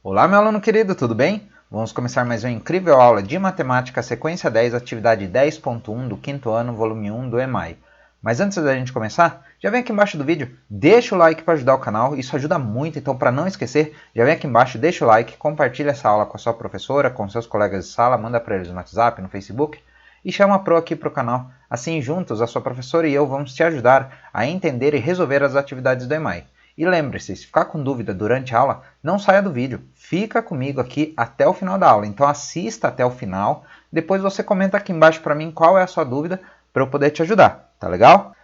Olá, meu aluno querido, tudo bem? Vamos começar mais uma incrível aula de matemática, sequência 10, atividade 10.1 do 5º ano, volume 1 do EMAI. Mas antes da gente começar, já vem aqui embaixo do vídeo, deixa o like para ajudar o canal, isso ajuda muito, então para não esquecer, já vem aqui embaixo, deixa o like, compartilha essa aula com a sua professora, com seus colegas de sala, manda para eles no WhatsApp, no Facebook, e chama a Pro aqui para o canal. Assim, juntos, a sua professora e eu vamos te ajudar a entender e resolver as atividades do EMAI. E lembre-se, se ficar com dúvida durante a aula, não saia do vídeo. Fica comigo aqui até o final da aula. Então assista até o final. Depois você comenta aqui embaixo para mim qual é a sua dúvida para eu poder te ajudar. Tá legal?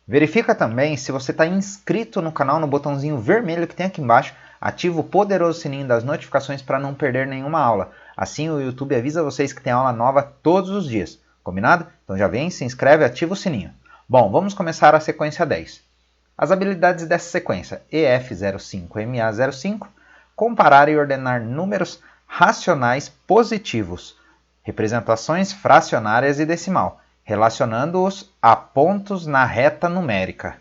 Verifica também se você está inscrito no canal no botãozinho vermelho que tem aqui embaixo. Ativa o poderoso sininho das notificações para não perder nenhuma aula. Assim o YouTube avisa vocês que tem aula nova todos os dias. Combinado? Então já vem, se inscreve e ativa o sininho. Bom, vamos começar a sequência 10. As habilidades dessa sequência, EF05 MA05, comparar e ordenar números racionais positivos, representações fracionárias e decimal, relacionando-os a pontos na reta numérica.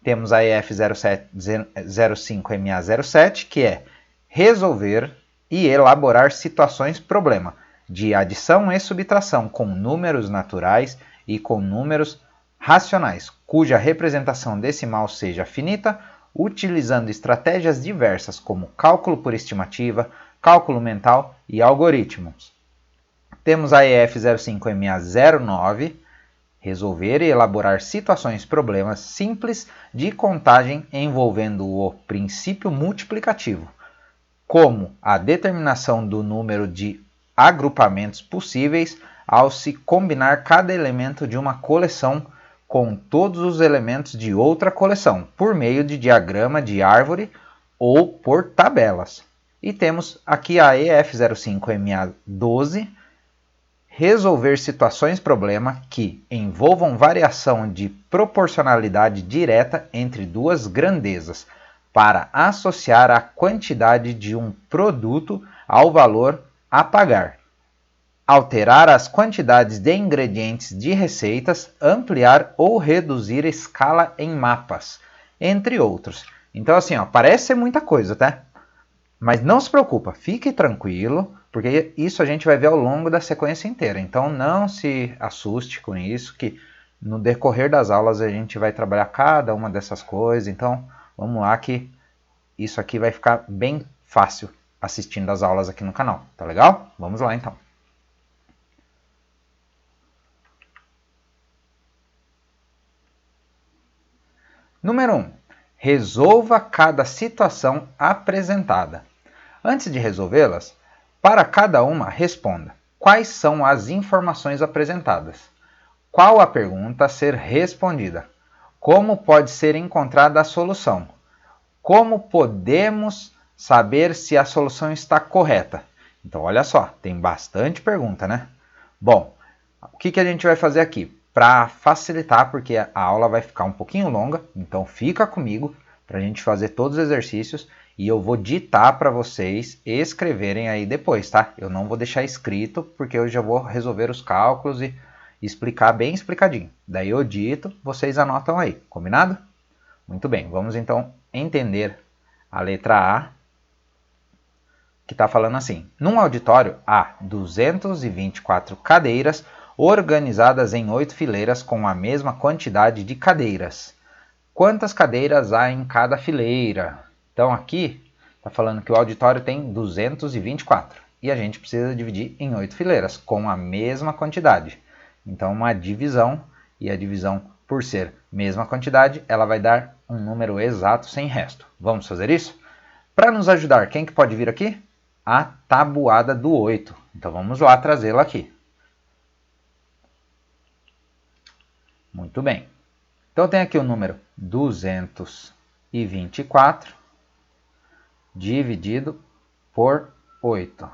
Temos a EF05 MA07, que é resolver e elaborar situações-problema, de adição e subtração com números naturais e com números racionais, cuja representação decimal seja finita, utilizando estratégias diversas como cálculo por estimativa, cálculo mental e algoritmos. Temos a EF05MA09, resolver e elaborar situações-problemas simples de contagem envolvendo o princípio multiplicativo, como a determinação do número de agrupamentos possíveis ao se combinar cada elemento de uma coleção com todos os elementos de outra coleção, por meio de diagrama de árvore ou por tabelas. E temos aqui a EF05MA12, resolver situações-problema que envolvam variação de proporcionalidade direta entre duas grandezas, para associar a quantidade de um produto ao valor a pagar. Alterar as quantidades de ingredientes de receitas, ampliar ou reduzir escala em mapas, entre outros. Então assim, parece ser muita coisa, tá? Mas não se preocupa, fique tranquilo, porque isso a gente vai ver ao longo da sequência inteira. Então não se assuste com isso, que no decorrer das aulas a gente vai trabalhar cada uma dessas coisas. Então vamos lá que isso aqui vai ficar bem fácil assistindo as aulas aqui no canal, tá legal? Vamos lá então. Número 1. Resolva cada situação apresentada. Antes de resolvê-las, para cada uma, responda: quais são as informações apresentadas? Qual a pergunta a ser respondida? Como pode ser encontrada a solução? Como podemos saber se a solução está correta? Então, olha só, tem bastante pergunta, né? Bom, o que a gente vai fazer aqui? Para facilitar, porque a aula vai ficar um pouquinho longa, então fica comigo para a gente fazer todos os exercícios e eu vou ditar para vocês escreverem aí depois, tá? Eu não vou deixar escrito porque eu já vou resolver os cálculos e explicar bem explicadinho. Daí eu dito, vocês anotam aí, combinado? Muito bem, vamos então entender a letra A, que está falando assim: num auditório há 224 cadeiras organizadas em 8 fileiras com a mesma quantidade de cadeiras. Quantas cadeiras há em cada fileira? Então aqui está falando que o auditório tem 224 e a gente precisa dividir em 8 fileiras com a mesma quantidade. Então uma divisão, e a divisão por ser mesma quantidade, ela vai dar um número exato sem resto. Vamos fazer isso? Para nos ajudar, quem que pode vir aqui? A tabuada do 8. Então vamos lá trazê-la aqui. Muito bem. Então tem aqui o número 224 dividido por 8.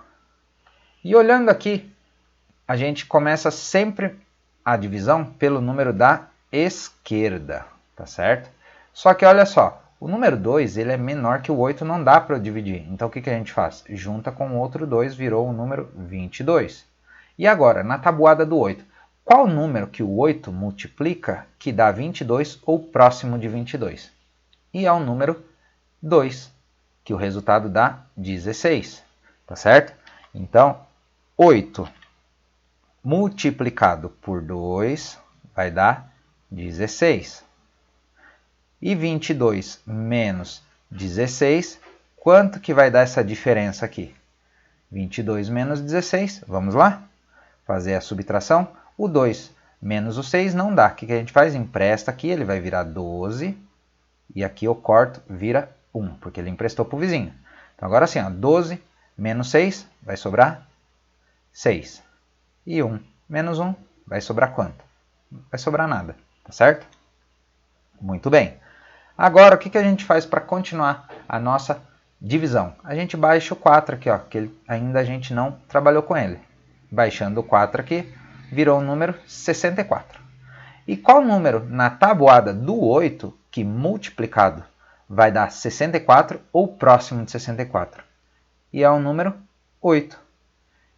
E olhando aqui, a gente começa sempre a divisão pelo número da esquerda, tá certo? Só que olha só, o número 2 ele é menor que o 8, não dá para eu dividir. Então o que a gente faz? Junta com o outro 2, virou o número 22. E agora, na tabuada do 8, qual número que o 8 multiplica que dá 22 ou próximo de 22? E é o número 2. que o resultado dá 16, tá certo? Então, 8 multiplicado por 2 vai dar 16. E 22 menos 16, quanto que vai dar essa diferença aqui? 22 menos 16, vamos lá? Fazer a subtração. O 2 menos o 6 não dá. O que a gente faz? Empresta aqui, ele vai virar 12. E aqui eu corto, vira 1, porque ele emprestou para o vizinho. Então agora sim, ó, 12 menos 6 vai sobrar 6. E 1 menos 1 vai sobrar quanto? Vai sobrar nada, tá certo? Muito bem. Agora, o que a gente faz para continuar a nossa divisão? A gente baixa o 4 aqui, ó, que ainda a gente não trabalhou com ele. Baixando o 4 aqui, virou o número 64. E qual número na tabuada do 8 que multiplicado vai dar 64 ou próximo de 64? E é o número 8.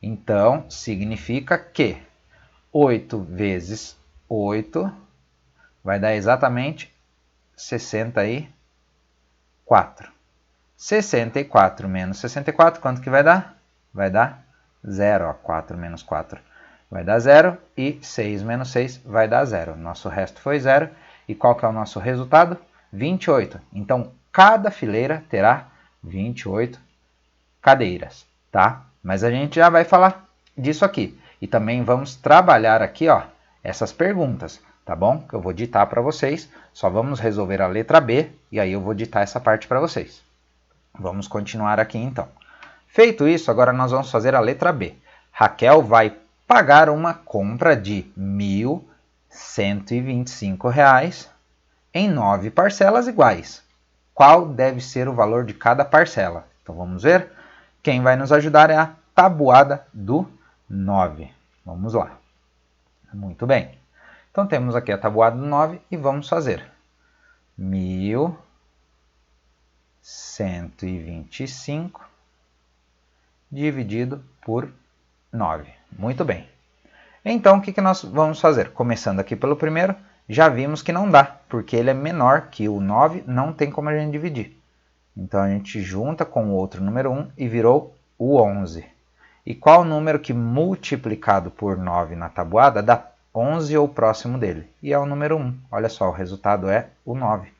Então, significa que 8 vezes 8 vai dar exatamente 64. 64 menos 64, quanto que vai dar? Vai dar 0. Ó, 4 menos 4 vai dar 0. E 6 menos 6 vai dar 0. Nosso resto foi 0. E qual que é o nosso resultado? 28. Então, cada fileira terá 28 cadeiras, tá? Mas a gente já vai falar disso aqui. E também vamos trabalhar aqui, ó, essas perguntas, tá bom? Que eu vou ditar para vocês. Só vamos resolver a letra B e aí eu vou ditar essa parte para vocês. Vamos continuar aqui então. Feito isso, agora nós vamos fazer a letra B. Raquel vai pagar uma compra de R$ 1.125 em 9 parcelas iguais. Qual deve ser o valor de cada parcela? Então vamos ver. Quem vai nos ajudar é a tabuada do 9. Vamos lá. Muito bem. Então temos aqui a tabuada do 9 e vamos fazer 1.125 dividido por 9. Muito bem. Então, o que nós vamos fazer? Começando aqui pelo primeiro, já vimos que não dá, porque ele é menor que o 9, não tem como a gente dividir. Então, a gente junta com o outro número 1 e virou o 11. E qual o número que multiplicado por 9 na tabuada dá 11 ou próximo dele? E é o número 1. Olha só, o resultado é o 9.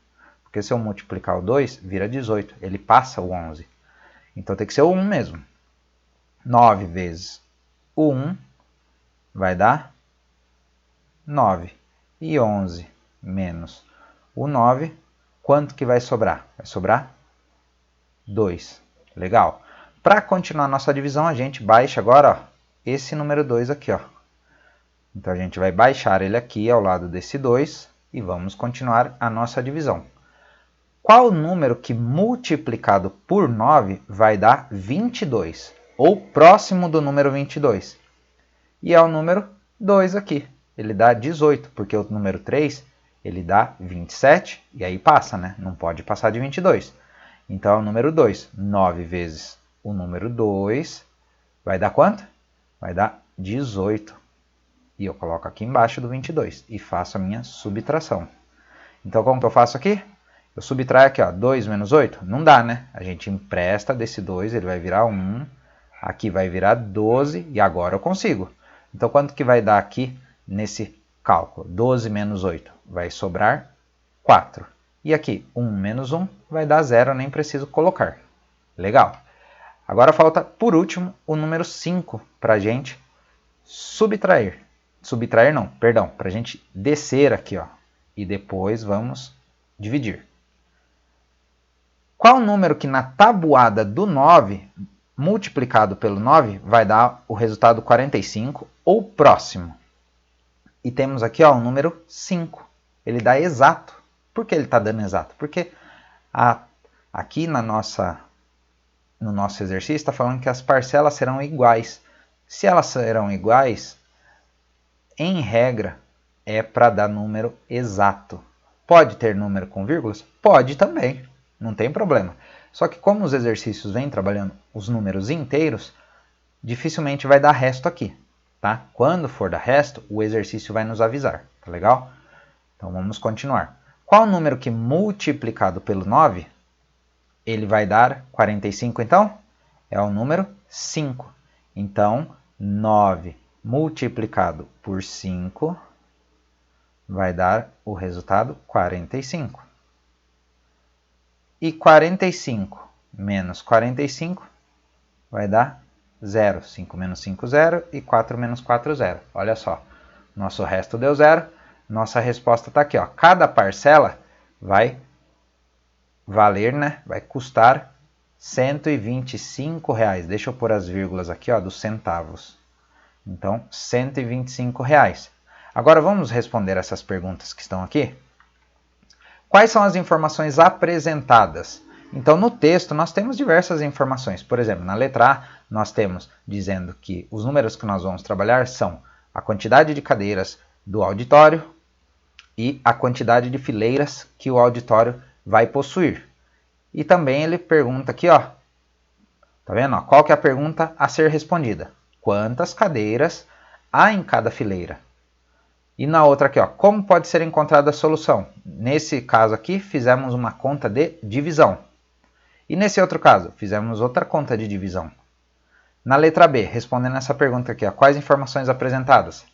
Porque se eu multiplicar o 2, vira 18. Ele passa o 11. Então, tem que ser o 1 mesmo. 9 vezes o 1 vai dar 9. E 11 menos o 9, quanto que vai sobrar? Vai sobrar 2. Legal. Para continuar nossa divisão, a gente baixa agora, ó, esse número 2 aqui. Ó. Então, a gente vai baixar ele aqui ao lado desse 2 e vamos continuar a nossa divisão. Qual número que multiplicado por 9 vai dar 22? Ou próximo do número 22? E é o número 2 aqui. Ele dá 18, porque o número 3 ele dá 27, e aí passa, né? Não pode passar de 22. Então, é o número 2. 9 vezes o número 2 vai dar quanto? Vai dar 18. E eu coloco aqui embaixo do 22 e faço a minha subtração. Então, como que eu faço aqui? Eu subtraio aqui, ó, 2 menos 8. Não dá, né? A gente empresta desse 2, ele vai virar 1. Aqui vai virar 12 e agora eu consigo. Então, quanto que vai dar aqui nesse cálculo? 12 menos 8 vai sobrar 4. E aqui, 1 menos 1 vai dar 0, eu nem preciso colocar. Legal. Agora falta, por último, o número 5 para a gente subtrair. Subtrair não, perdão, para a gente descer aqui, ó. E depois vamos dividir. Qual número que na tabuada do 9, multiplicado pelo 9, vai dar o resultado 45 ou próximo? E temos aqui, ó, o número 5. Ele dá exato. Por que ele está dando exato? Porque aqui no nosso exercício está falando que as parcelas serão iguais. Se elas serão iguais, em regra, é para dar número exato. Pode ter número com vírgulas? Pode também. Não tem problema. Só que como os exercícios vêm trabalhando os números inteiros, dificilmente vai dar resto aqui. Tá? Quando for dar resto, o exercício vai nos avisar. Tá legal? Então vamos continuar. Qual o número que multiplicado pelo 9 ele vai dar 45, então? É o número 5. Então, 9 multiplicado por 5 vai dar o resultado 45. E 45 menos 45 vai dar 0. 5 menos 5, 0. E 4 menos 4, 0. Olha só, nosso resto deu 0. Nossa resposta está aqui, ó. Cada parcela vai valer, né? Vai custar R$ 125. Deixa eu pôr as vírgulas aqui, ó, dos centavos. Então, R$ 125. Agora vamos responder essas perguntas que estão aqui. Quais são as informações apresentadas? Então, no texto, nós temos diversas informações. Por exemplo, na letra A, nós temos dizendo que os números que nós vamos trabalhar são a quantidade de cadeiras do auditório e a quantidade de fileiras que o auditório vai possuir. E também ele pergunta aqui, ó, tá vendo? Ó, qual que é a pergunta a ser respondida? Quantas cadeiras há em cada fileira? E na outra aqui, ó, como pode ser encontrada a solução? Nesse caso aqui, fizemos uma conta de divisão. E nesse outro caso, fizemos outra conta de divisão. Na letra B, respondendo essa pergunta aqui, ó, quais informações apresentadas?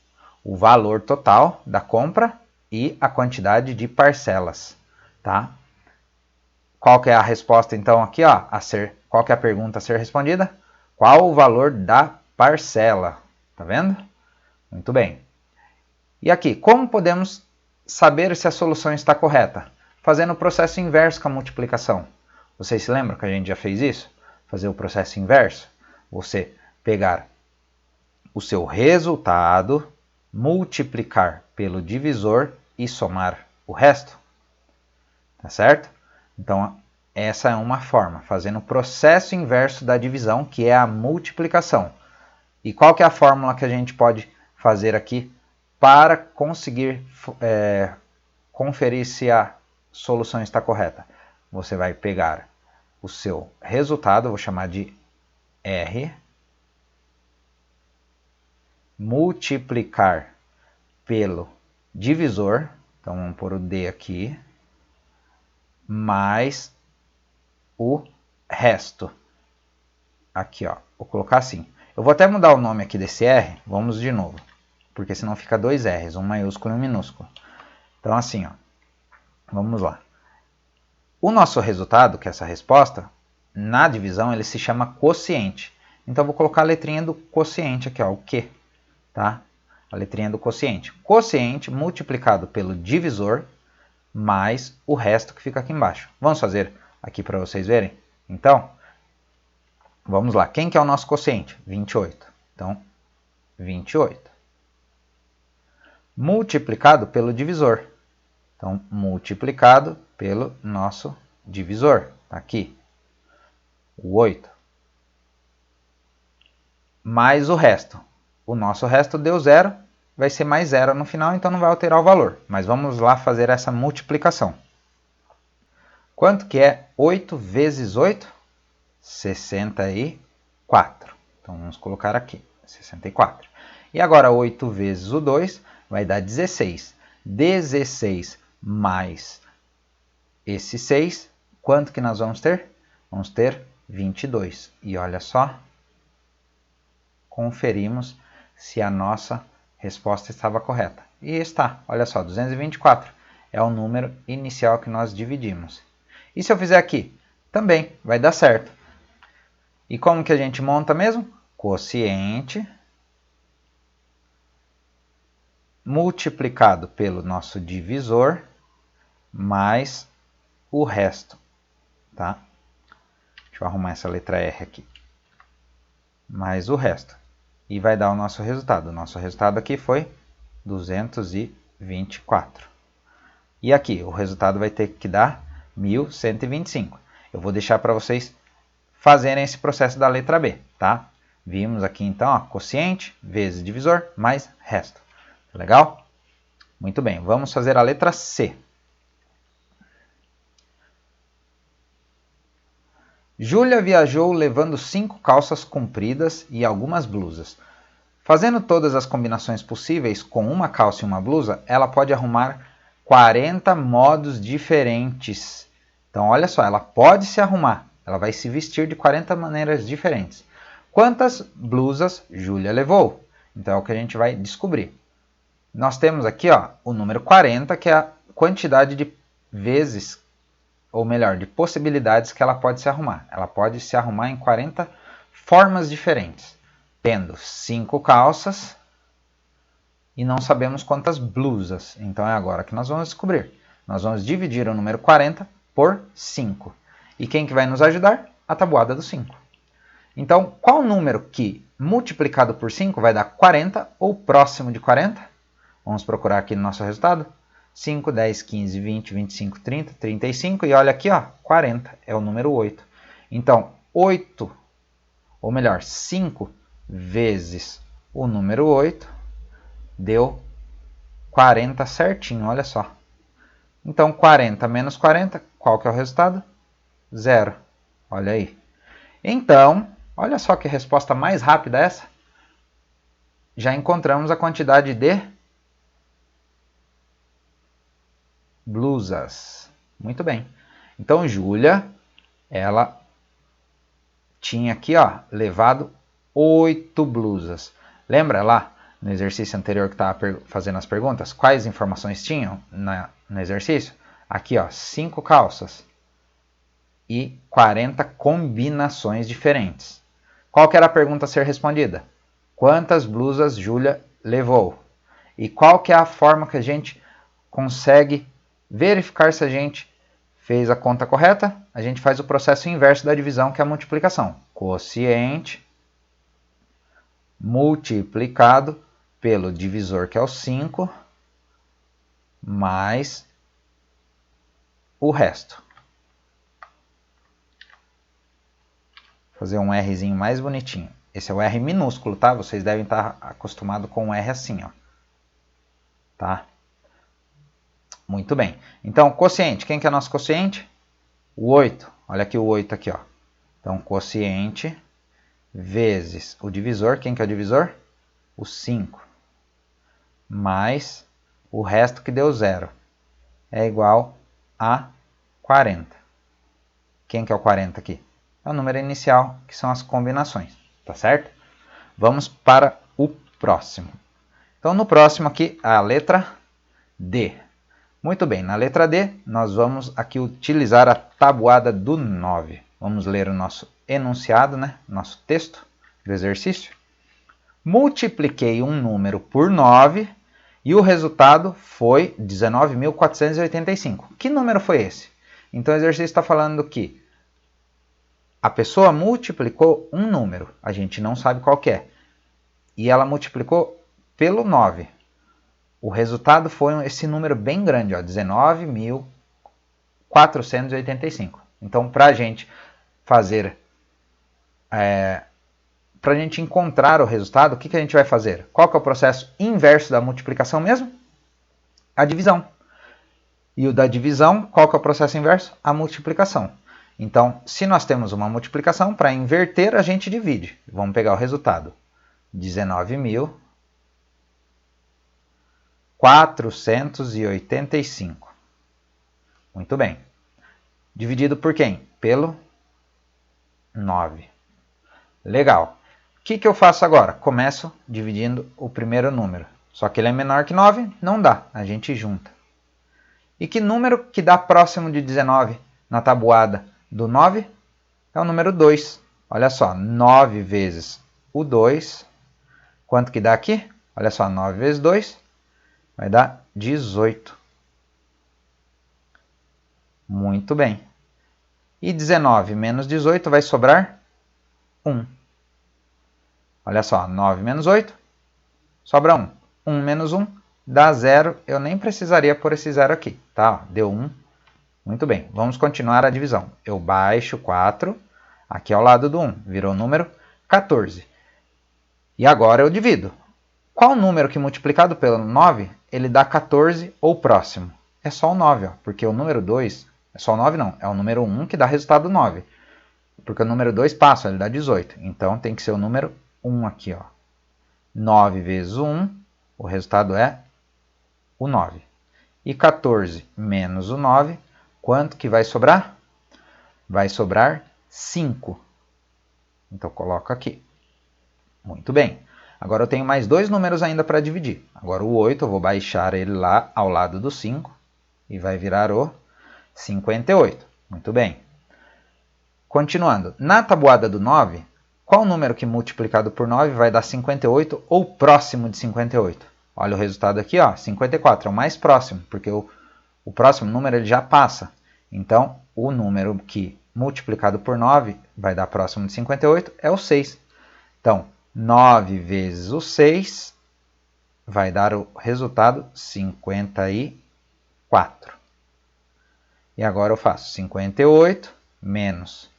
O valor total da compra e a quantidade de parcelas, tá? Qual que é a resposta, então, aqui, ó, qual que é a pergunta a ser respondida? Qual o valor da parcela? Tá vendo? Muito bem. E aqui, como podemos saber se a solução está correta? Fazendo o processo inverso com a multiplicação. Vocês se lembram que a gente já fez isso? Fazer o processo inverso. Você pegar o seu resultado, multiplicar pelo divisor e somar o resto. Tá certo? Então, essa é uma forma, fazendo o processo inverso da divisão, que é a multiplicação. E qual que é a fórmula que a gente pode fazer aqui para conseguir conferir se a solução está correta? Você vai pegar o seu resultado, eu vou chamar de R, multiplicar pelo divisor, então vamos pôr o D aqui, mais o resto. Aqui, ó, vou colocar assim. Eu vou até mudar o nome aqui desse R, vamos de novo, porque senão fica dois R's, um maiúsculo e um minúsculo. Então assim, ó, vamos lá. O nosso resultado, que é essa resposta, na divisão ele se chama quociente. Então eu vou colocar a letrinha do quociente aqui, ó, o Q, tá? A letrinha do quociente. Quociente multiplicado pelo divisor mais o resto que fica aqui embaixo. Vamos fazer aqui para vocês verem? Então, vamos lá. Quem que é o nosso quociente? 28. Então, 28. Multiplicado pelo divisor. Então, multiplicado pelo nosso divisor. Tá aqui. O 8. Mais o resto. O nosso resto deu 0. Vai ser mais 0 no final, então não vai alterar o valor. Mas vamos lá fazer essa multiplicação. Quanto que é 8 vezes 8? 64. Então vamos colocar aqui, 64. E agora 8 vezes o 2 vai dar 16. 16 mais esse 6, quanto que nós vamos ter? Vamos ter 22. E olha só, conferimos se a nossa resposta estava correta. E está, olha só, 224 é o número inicial que nós dividimos. E se eu fizer aqui? Também vai dar certo. E como que a gente monta mesmo? Quociente multiplicado pelo nosso divisor mais o resto, tá? Deixa eu arrumar essa letra R aqui. Mais o resto. E vai dar o nosso resultado. O nosso resultado aqui foi 224. E aqui, o resultado vai ter que dar 1125. Eu vou deixar para vocês fazerem esse processo da letra B, tá? Vimos aqui então, ó, quociente vezes divisor mais resto. Legal? Muito bem, vamos fazer a letra C. Júlia viajou levando 5 calças compridas e algumas blusas. Fazendo todas as combinações possíveis com uma calça e uma blusa, ela pode arrumar 40 modos diferentes Então, olha só, ela pode se arrumar. Ela vai se vestir de 40 maneiras diferentes. Quantas blusas Júlia levou? Então, é o que a gente vai descobrir. Nós temos aqui ó, o número 40, que é a quantidade de vezes, ou melhor, de possibilidades que ela pode se arrumar. Ela pode se arrumar em 40 formas diferentes, tendo 5 calças e não sabemos quantas blusas. Então é agora que nós vamos descobrir. Nós vamos dividir o número 40 por 5. E quem que vai nos ajudar? A tabuada do 5. Então, qual número que multiplicado por 5 vai dar 40 ou próximo de 40? Vamos procurar aqui no nosso resultado. 5, 10, 15, 20, 25, 30, 35 e olha aqui, ó, 40 é o número 8. Então, 8, ou melhor, 5 vezes o número 8 deu 40 certinho, olha só. Então, 40 menos 40, qual que é o resultado? 0. Olha aí. Então, olha só que resposta mais rápida essa. Já encontramos a quantidade de blusas. Muito bem. Então, Júlia, ela tinha aqui, ó, levado 8 blusas. Lembra lá no exercício anterior que estava fazendo as perguntas? Quais informações tinham no exercício? Aqui, ó, 5 calças e 40 combinações diferentes. Qual que era a pergunta a ser respondida? Quantas blusas Júlia levou? E qual que é a forma que a gente consegue verificar se a gente fez a conta correta? A gente faz o processo inverso da divisão, que é a multiplicação. Quociente multiplicado pelo divisor, que é o 5, mais o resto. Vou fazer um Rzinho mais bonitinho. Esse é o R minúsculo, tá? Vocês devem estar acostumados com um R assim, ó. Tá? Muito bem. Então, quociente. Quem que é nosso quociente? O 8. Olha aqui o 8 aqui, ó. Então, quociente vezes o divisor. Quem que é o divisor? O 5. Mais o resto que deu 0. É igual a 40. Quem que é o 40 aqui? É o número inicial, que são as combinações. Tá certo? Vamos para o próximo. Então, no próximo aqui, a letra D. Muito bem, na letra D, nós vamos aqui utilizar a tabuada do 9. Vamos ler o nosso enunciado, né? Nosso texto do exercício. Multipliquei um número por 9 e o resultado foi 19.485. Que número foi esse? Então o exercício está falando que a pessoa multiplicou um número, a gente não sabe qual que é, e ela multiplicou pelo 9. O resultado foi esse número bem grande, 19.485. Então, para a gente fazer, para a gente encontrar o resultado, o que a gente vai fazer? Qual que é o processo inverso da multiplicação mesmo? A divisão. E o da divisão, qual que é o processo inverso? A multiplicação. Então, se nós temos uma multiplicação, para inverter, a gente divide. Vamos pegar o resultado. 19.485. Muito bem. Dividido por quem? Pelo 9. Legal. O que eu faço agora? Começo dividindo o primeiro número. Só que ele é menor que 9, não dá. A gente junta. E que número que dá próximo de 19 na tabuada do 9? É o número 2. Olha só, 9 vezes o 2. Quanto que dá aqui? Olha só, 9 vezes 2 vai dar 18. Muito bem. E 19 menos 18 vai sobrar 1. Olha só, 9 menos 8 sobra 1. 1 menos 1 dá 0. Eu nem precisaria pôr esse 0 aqui, tá? Deu 1. Muito bem, vamos continuar a divisão. Eu baixo 4 aqui ao lado do 1, virou o número 14. E agora eu divido. Qual número que multiplicado pelo 9, ele dá 14 ou próximo? É só o 9, ó, porque o número 2, é só o 9 não, é o número 1 que dá resultado 9. Porque o número 2 passa, ele dá 18. Então tem que ser o número 1 aqui, ó. 9 vezes o 1, o resultado é o 9. E 14 menos o 9, quanto que vai sobrar? vai sobrar 5. Então, coloco aqui. Muito bem. Agora eu tenho mais dois números ainda para dividir. Agora o 8, eu vou baixar ele lá ao lado do 5 e vai virar o 58. Muito bem. Continuando. Na tabuada do 9, qual número que multiplicado por 9 vai dar 58 ou próximo de 58? Olha o resultado aqui, ó, 54 é o mais próximo, porque o próximo número ele já passa. Então, o número que multiplicado por 9 vai dar próximo de 58 é o 6. Então, 9 vezes o 6 vai dar o resultado 54. E agora eu faço 58 menos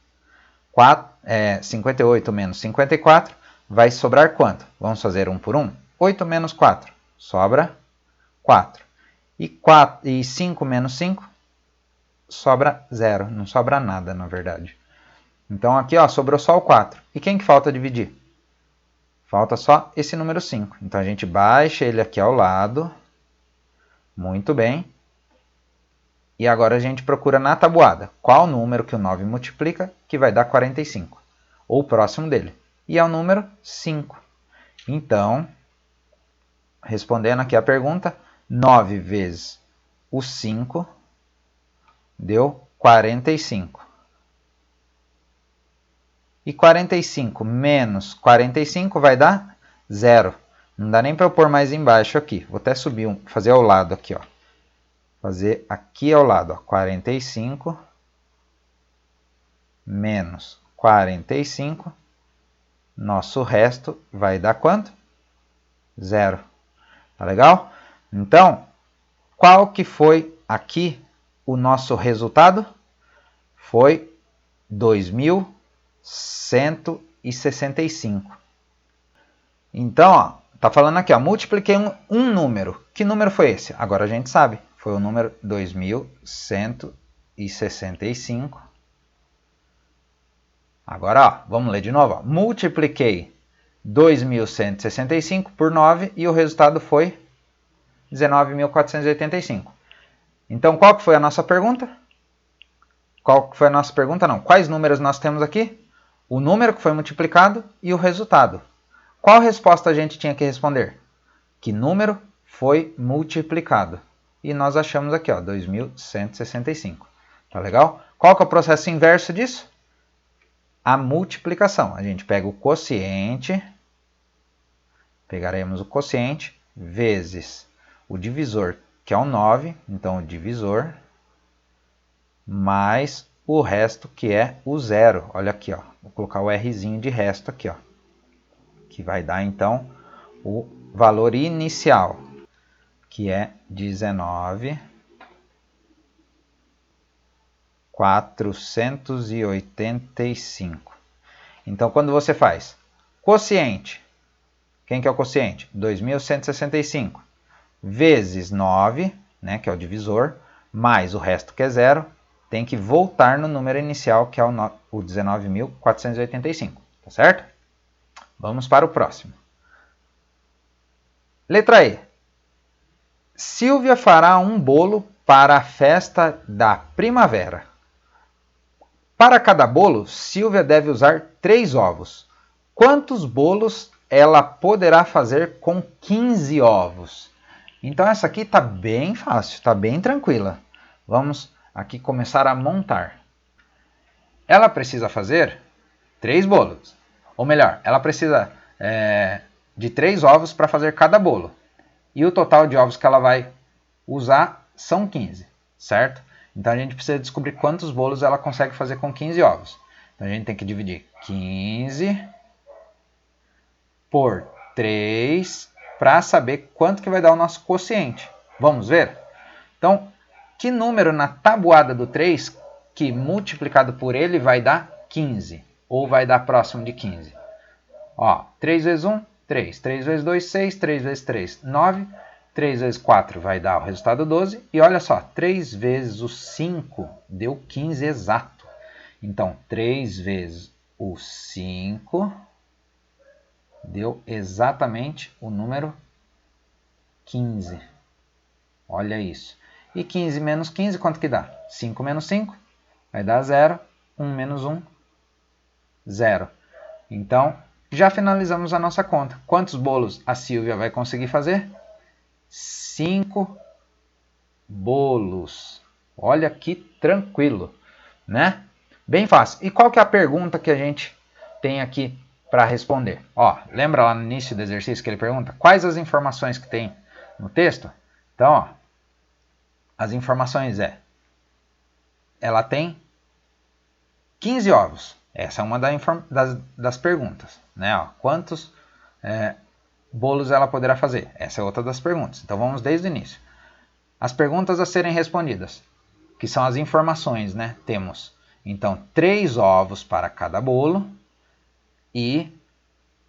58 menos 54 vai sobrar quanto? Vamos fazer um por um? 8 menos 4 sobra 4. E 5 menos 5 sobra 0. Não sobra nada, na verdade. Então aqui ó, sobrou só o 4. E quem que falta dividir? Falta só esse número 5. Então a gente baixa ele aqui ao lado. Muito bem. E agora a gente procura na tabuada qual número que o 9 multiplica que vai dar 45. Ou próximo dele. E é o número 5. Então, respondendo aqui a pergunta, 9 vezes o 5 deu 45. E 45 menos 45 vai dar 0. Não dá nem para eu pôr mais embaixo aqui. Vou até subir, fazer ao lado aqui, ó. Fazer aqui ao lado, ó. 45 menos 45. Nosso resto vai dar quanto? 0. Tá legal? Então, qual que foi aqui o nosso resultado? Foi 2165. Então, ó, tá falando aqui, ó, multipliquei um número. Que número foi esse? Agora a gente sabe. Foi o número 2165. Agora, ó, vamos ler de novo. Ó. Multipliquei 2165 por 9 e o resultado foi 19.485. Então, qual que foi a nossa pergunta? Qual que foi a nossa pergunta? Não. Quais números nós temos aqui? O número que foi multiplicado e o resultado. Qual resposta a gente tinha que responder? Que número foi multiplicado? E nós achamos aqui, ó, 2165. Tá legal? Qual que é o processo inverso disso? A multiplicação. A gente pega o quociente, pegaremos o quociente, vezes o divisor, que é o 9, então o divisor, mais o resto, que é o 0. Olha aqui, ó, vou colocar o Rzinho de resto aqui, ó, que vai dar, então, o valor inicial, que é 19.485. Então, quando você faz quociente, quem que é o quociente? 2165, vezes 9, né, que é o divisor, mais o resto que é 0, tem que voltar no número inicial, que é o 19.485, tá certo? Vamos para o próximo. Letra E. Silvia fará um bolo para a festa da primavera. Para cada bolo, Silvia deve usar 3 ovos. Quantos bolos ela poderá fazer com 15 ovos? Então essa aqui está bem fácil, está bem tranquila. Vamos aqui começar a montar. Ela precisa fazer 3 bolos. Ou melhor, ela precisa de 3 ovos para fazer cada bolo. E o total de ovos que ela vai usar são 15, certo? Então a gente precisa descobrir quantos bolos ela consegue fazer com 15 ovos. Então a gente tem que dividir 15 por 3 para saber quanto que vai dar o nosso quociente. Vamos ver? Então, que número na tabuada do 3 que multiplicado por ele vai dar 15? Ou vai dar próximo de 15? Ó, 3 vezes 1, 3. 3 vezes 2, 6. 3 vezes 3, 9. 3 vezes 4 vai dar o resultado 12. E olha só, 3 vezes o 5 deu 15 exato. Então, 3 vezes o 5 deu exatamente o número 15. Olha isso. E 15 menos 15, quanto que dá? 5 menos 5 vai dar 0. 1 menos 1, 0. Então, já finalizamos a nossa conta. Quantos bolos a Silvia vai conseguir fazer? 5 bolos. Olha que tranquilo, né? Bem fácil. E qual que é a pergunta que a gente tem aqui para responder? Ó, lembra lá no início do exercício que ele pergunta quais as informações que tem no texto? Então, ó, as informações ela tem 15 ovos. Essa é uma das perguntas, né? Ó, quantos bolos ela poderá fazer? Essa é outra das perguntas. Então vamos desde o início. As perguntas a serem respondidas, que são as informações, né? Temos, então, 3 ovos para cada bolo e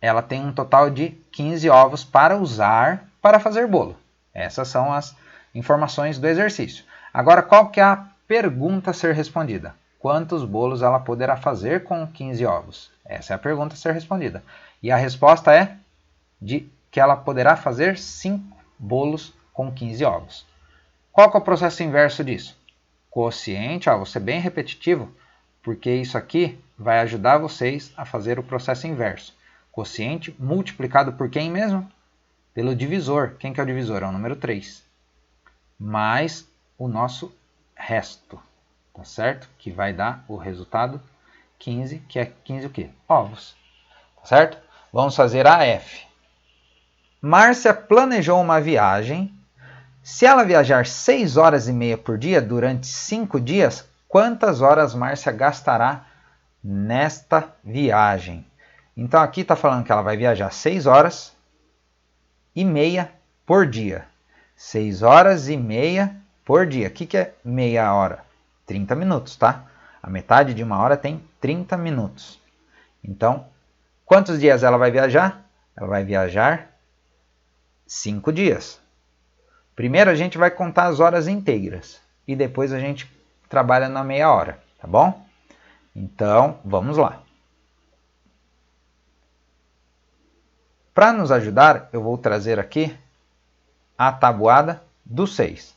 ela tem um total de 15 ovos para usar para fazer bolo. Essas são as informações do exercício. Agora, qual que é a pergunta a ser respondida? Quantos bolos ela poderá fazer com 15 ovos? Essa é a pergunta a ser respondida. E a resposta é de que ela poderá fazer 5 bolos com 15 ovos. Qual que é o processo inverso disso? Quociente, vou ser bem repetitivo, porque isso aqui vai ajudar vocês a fazer o processo inverso. Quociente multiplicado por quem mesmo? Pelo divisor. Quem que é o divisor? É o número 3. Mais o nosso resto, tá certo? Que vai dar o resultado 15, que é 15 o quê? Ovos, tá certo? Vamos fazer a F. Márcia planejou uma viagem. Se ela viajar 6 horas e meia por dia durante 5 dias, quantas horas Márcia gastará nesta viagem? Então aqui está falando que ela vai viajar 6 horas e meia por dia. 6 horas e meia por dia. O que é meia hora? 30 minutos, tá? A metade de uma hora tem 30 minutos. Então, quantos dias ela vai viajar? Ela vai viajar 5 dias. Primeiro a gente vai contar as horas inteiras e depois a gente trabalha na meia hora, tá bom? Então, vamos lá. Para nos ajudar, eu vou trazer aqui a tabuada do 6.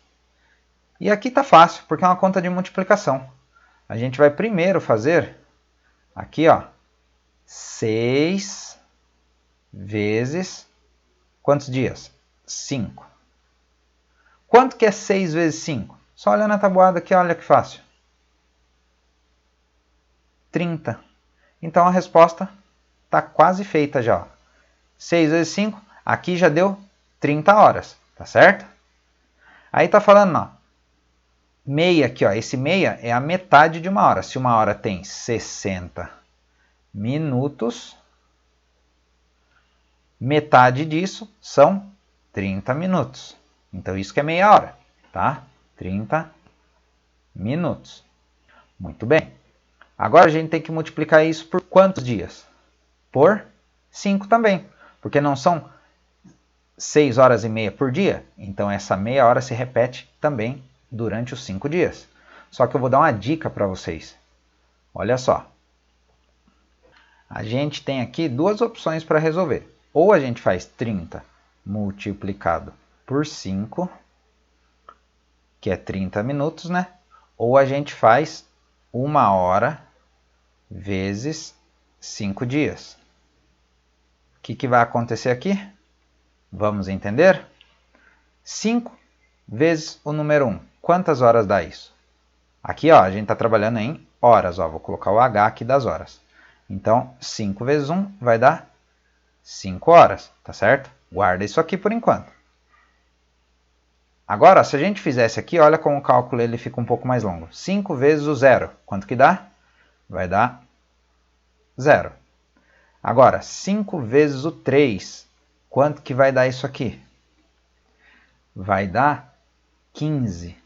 E aqui está fácil, porque é uma conta de multiplicação. A gente vai primeiro fazer aqui, ó, 6 vezes quantos dias? 5. Quanto que é 6 vezes 5? Só olha na tabuada aqui, olha que fácil. 30. Então a resposta está quase feita já. Ó. 6 vezes 5, aqui já deu 30 horas, tá certo? Aí está falando, ó, meia aqui, ó, esse meia é a metade de uma hora. Se uma hora tem 60 minutos, metade disso são 30 minutos. Então isso que é meia hora, tá? 30 minutos. Muito bem. Agora a gente tem que multiplicar isso por quantos dias? Por 5 também. Porque não são 6 horas e meia por dia? Então essa meia hora se repete também durante os 5 dias. Só que eu vou dar uma dica para vocês. Olha só. A gente tem aqui duas opções para resolver. Ou a gente faz 30 multiplicado por 5, que é 30 minutos, né? Ou a gente faz 1 hora vezes 5 dias. O que vai acontecer aqui? Vamos entender? 5 vezes o número 1. Quantas horas dá isso? Aqui, ó, a gente está trabalhando em horas. Ó, vou colocar o H aqui das horas. Então, 5 vezes 1 vai dar 5 horas, tá certo? Guarda isso aqui por enquanto. Agora, se a gente fizesse aqui, olha como o cálculo ele fica um pouco mais longo. 5 vezes o 0, quanto que dá? Vai dar 0. Agora, 5 vezes o 3, quanto que vai dar isso aqui? Vai dar 15.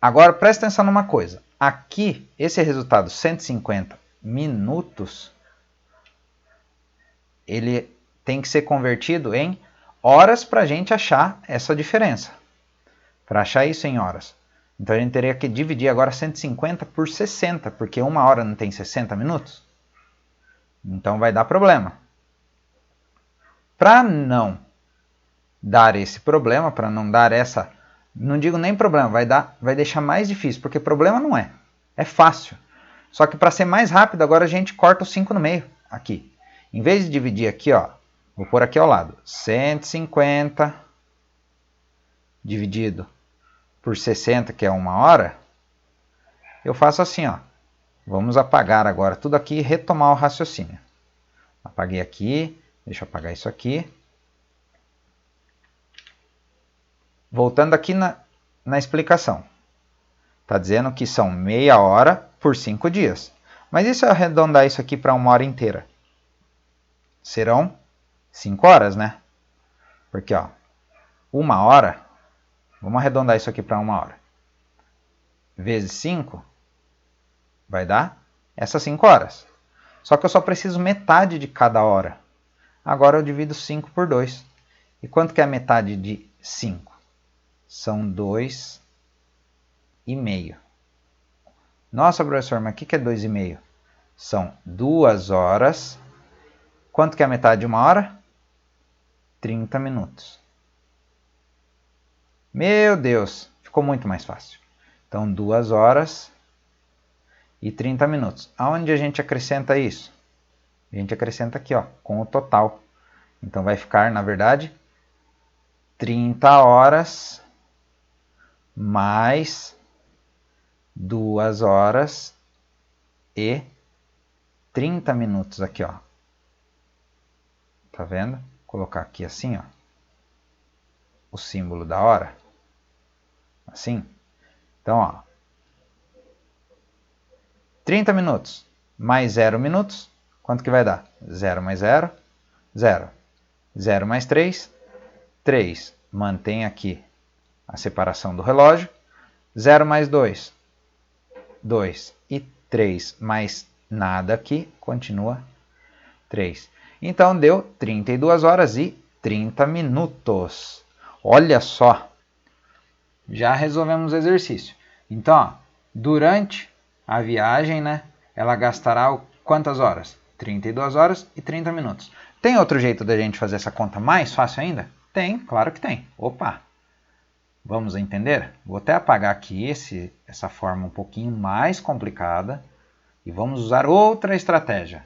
Agora, presta atenção numa coisa. Aqui, esse resultado, 150 minutos, ele tem que ser convertido em horas para a gente achar essa diferença. Para achar isso em horas. Então, a gente teria que dividir agora 150 por 60, porque uma hora não tem 60 minutos. Então, vai dar problema. Para não dar esse problema, para não dar essa Não digo nem problema, vai deixar mais difícil, porque problema não é. É fácil. Só que para ser mais rápido, agora a gente corta o 5 no meio, aqui. Em vez de dividir aqui, ó, vou pôr aqui ao lado. 150 dividido por 60, que é 1 hora. Eu faço assim, ó. Vamos apagar agora tudo aqui e retomar o raciocínio. Apaguei aqui, deixa eu apagar isso aqui. Voltando aqui na explicação. Está dizendo que são meia hora por 5 dias. Mas e se eu arredondar isso aqui para 1 hora inteira? Serão 5 horas, né? Porque, ó, 1 hora, vamos arredondar isso aqui para 1 hora. Vezes 5, vai dar essas 5 horas. Só que eu só preciso metade de cada hora. Agora eu divido 5 por 2. E quanto que é a metade de 5? São 2,5. Nossa, professor, mas o que é 2,5? São 2 horas. Quanto que é a metade de 1 hora? 30 minutos. Meu Deus, ficou muito mais fácil. Então, 2 horas e 30 minutos. Aonde a gente acrescenta isso? A gente acrescenta aqui, ó, com o total. Então, vai ficar, na verdade, 30 horas mais 2 horas e 30 minutos aqui, ó. Tá vendo? Vou colocar aqui assim, ó. O símbolo da hora. Assim. Então, ó. 30 minutos mais 0 minutos. Quanto que vai dar? 0 mais 0, 0. 0 mais 3, 3. Mantém aqui a separação do relógio. 0 mais 2, 2. E 3 mais nada aqui, continua 3. Então, deu 32 horas e 30 minutos. Olha só. Já resolvemos o exercício. Então, ó, durante a viagem, né, ela gastará quantas horas? 32 horas e 30 minutos. Tem outro jeito da gente fazer essa conta mais fácil ainda? Tem, claro que tem. Opa! Vamos entender? Vou até apagar aqui essa forma um pouquinho mais complicada e vamos usar outra estratégia.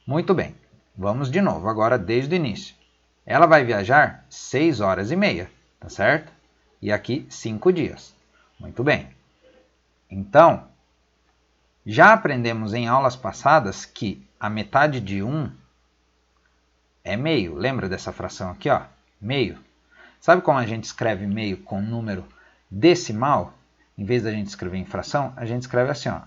Muito bem, vamos de novo, agora desde o início. Ela vai viajar 6 horas e meia, tá certo? E aqui 5 dias. Muito bem. Então, já aprendemos em aulas passadas que a metade de 1 é meio. Lembra dessa fração aqui, ó? Meio. Sabe como a gente escreve meio com número decimal? Em vez da gente escrever em fração, a gente escreve assim, ó.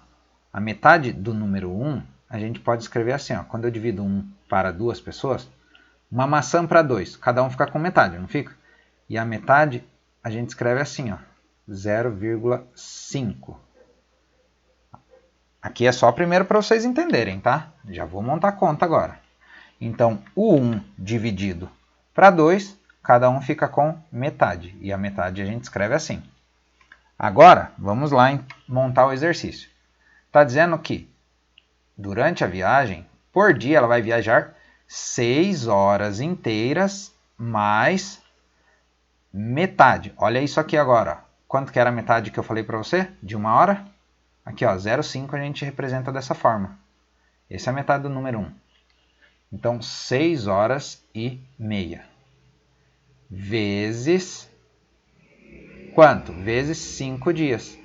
A metade do número 1, a gente pode escrever assim, ó. Quando eu divido 1 para 2 pessoas, uma maçã para 2. Cada um fica com metade, não fica? E a metade, a gente escreve assim, ó. 0,5. Aqui é só primeiro para vocês entenderem, tá? Já vou montar a conta agora. Então, o 1 dividido para 2, cada um fica com metade. E a metade a gente escreve assim. Agora, vamos lá montar o exercício. Está dizendo que, durante a viagem, por dia ela vai viajar 6 horas inteiras mais metade. Olha isso aqui agora. Ó. Quanto que era a metade que eu falei para você? De 1 hora? Aqui, ó, 0,5 a gente representa dessa forma. Essa é a metade do número 1. Então, 6 horas e meia. Vezes quanto? Vezes 5 dias.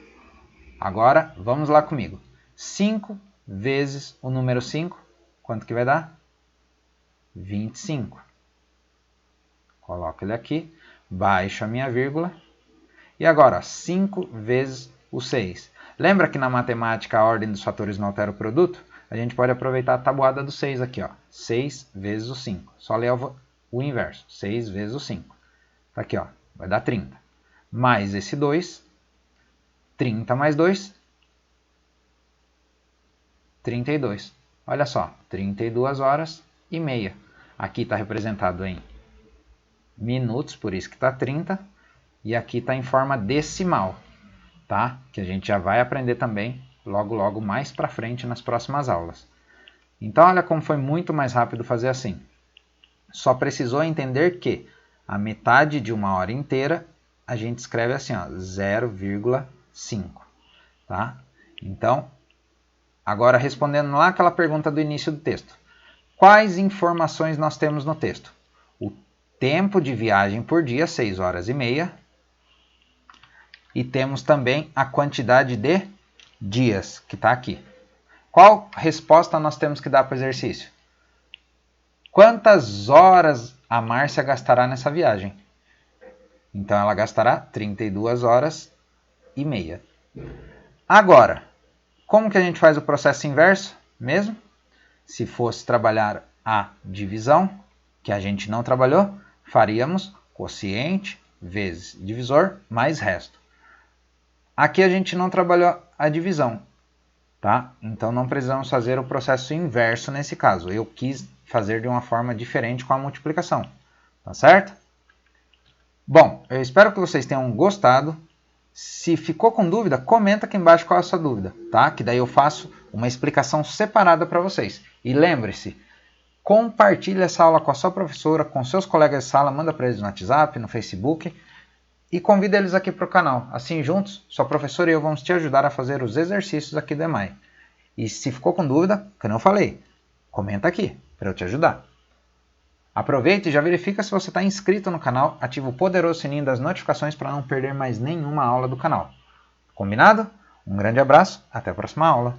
Agora, vamos lá comigo. 5 vezes o número 5, quanto que vai dar? 25. Coloco ele aqui, baixo a minha vírgula. E agora, 5 vezes o 6. Lembra que na matemática a ordem dos fatores não altera o produto? A gente pode aproveitar a tabuada do 6 aqui, ó. 6 vezes o 5. Só ler o inverso. 6 vezes o 5. Tá aqui, ó. Vai dar 30. Mais esse 2. 30 mais 2. 32. Olha só. 32 horas e meia. Aqui está representado em minutos, por isso que está 30. E aqui está em forma decimal. Tá? Que a gente já vai aprender também logo mais para frente nas próximas aulas. Então olha como foi muito mais rápido fazer assim. Só precisou entender que a metade de uma hora inteira, a gente escreve assim, ó, 0,5. Tá? Então, agora respondendo lá aquela pergunta do início do texto. Quais informações nós temos no texto? O tempo de viagem por dia, 6 horas e meia. E temos também a quantidade de dias, que está aqui. Qual resposta nós temos que dar para o exercício? Quantas horas a Márcia gastará nessa viagem? Então, ela gastará 32 horas e meia. Agora, como que a gente faz o processo inverso mesmo? Se fosse trabalhar a divisão, que a gente não trabalhou, faríamos quociente vezes divisor mais resto. Aqui a gente não trabalhou a divisão, tá? Então não precisamos fazer o processo inverso nesse caso. Eu quis fazer de uma forma diferente com a multiplicação, tá certo? Bom, eu espero que vocês tenham gostado. Se ficou com dúvida, comenta aqui embaixo qual é a sua dúvida, tá? Que daí eu faço uma explicação separada para vocês. E lembre-se, compartilhe essa aula com a sua professora, com seus colegas de sala, manda para eles no WhatsApp, no Facebook e convida eles aqui para o canal. Assim, juntos, sua professora e eu vamos te ajudar a fazer os exercícios aqui do EMAI. E se ficou com dúvida, como eu falei, comenta aqui para eu te ajudar. Aproveita e já verifica se você está inscrito no canal, ativa o poderoso sininho das notificações para não perder mais nenhuma aula do canal. Combinado? Um grande abraço, até a próxima aula!